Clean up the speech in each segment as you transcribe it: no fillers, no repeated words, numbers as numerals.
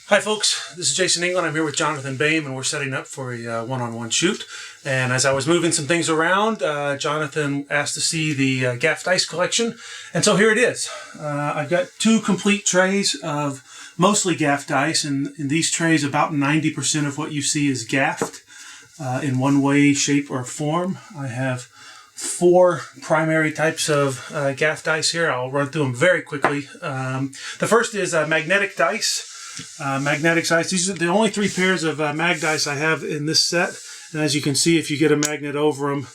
Hi folks, this is Jason England. I'm here with Jonathan Boehm and we're setting up for a one-on-one shoot. And as I was moving some things around, Jonathan asked to see the gaff dice collection. And so here it is. I've got two complete trays of mostly gaff dice, and in these trays about 90% of what you see is gaffed in one way, shape, or form. I have four primary types of gaff dice here. I'll run through them very quickly. The first is magnetic dice. Magnetic dice. These are the only three pairs of mag dice I have in this set, and as you can see, if you get a magnet over them,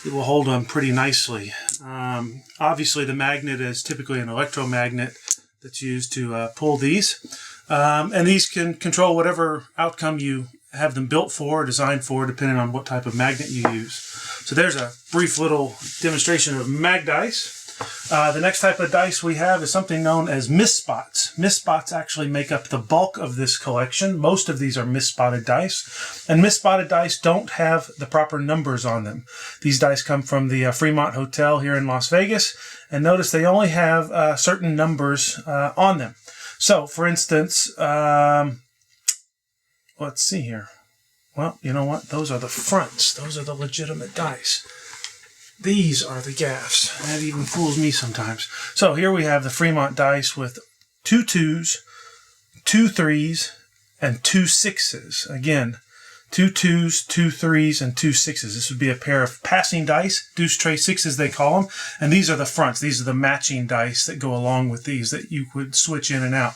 it will hold them pretty nicely. Obviously, the magnet is typically an electromagnet that's used to pull these, and these can control whatever outcome you have them built for or designed for, depending on what type of magnet you use. So there's a brief little demonstration of mag dice. The next type of dice we have is something known as misspots. Misspots actually make up the bulk of this collection. Most of these are misspotted dice, and misspotted dice don't have the proper numbers on them. These dice come from the Fremont Hotel here in Las Vegas, and notice they only have certain numbers on them. So, for instance, let's see here. Well, you know what? Those are the fronts. Those are the legitimate dice. These are the gaffs. That even fools me sometimes. So here we have the Fremont dice with 2 2s, 2 3s, and 2 6s. Again, 2 2s, 2 3s, and 2 6s. This would be a pair of passing dice, deuce tray sixes they call them. And these are the fronts. These are the matching dice that go along with these that you would switch in and out.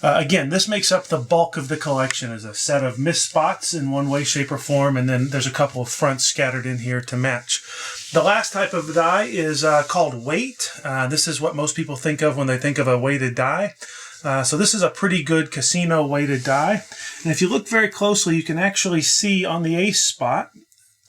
Again, this makes up the bulk of the collection, as a set of misspots in one way, shape, or form, and then there's a couple of fronts scattered in here to match. The last type of die is called weight. This is what most people think of when they think of a weighted die. So this is a pretty good casino weighted die. And if you look very closely, you can actually see on the ace spot,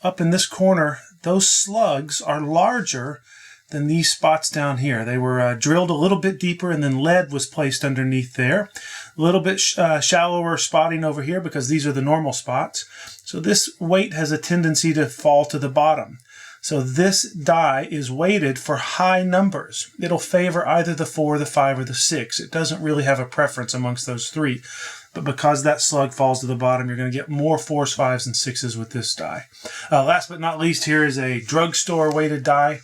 up in this corner, those slugs are larger than these spots down here. They were drilled a little bit deeper, and then lead was placed underneath there. A little bit shallower spotting over here because these are the normal spots. So this weight has a tendency to fall to the bottom. So this die is weighted for high numbers. It'll favor either the 4, the 5, or the 6. It doesn't really have a preference amongst those three. But because that slug falls to the bottom, you're going to get more 4s, 5s, and 6s with this die. Last but not least, here is a drugstore weighted die.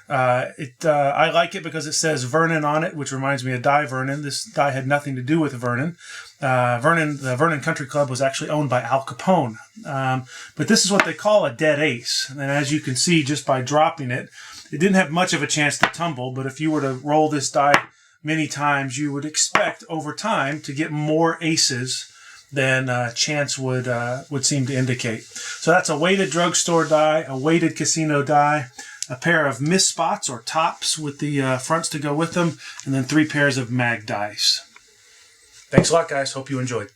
I like it because it says Vernon on it, which reminds me of Vernon. This die had nothing to do with Vernon. The Vernon Country Club was actually owned by Al Capone. But this is what they call a dead ace. And as you can see, just by dropping it, it didn't have much of a chance to tumble. But if you were to roll this die many times, you would expect over time to get more aces than chance would seem to indicate. So that's a weighted drugstore die, a weighted casino die, a pair of misspots or tops with the fronts to go with them, and then 3 pairs of mag dice. Thanks a lot, guys. Hope you enjoyed.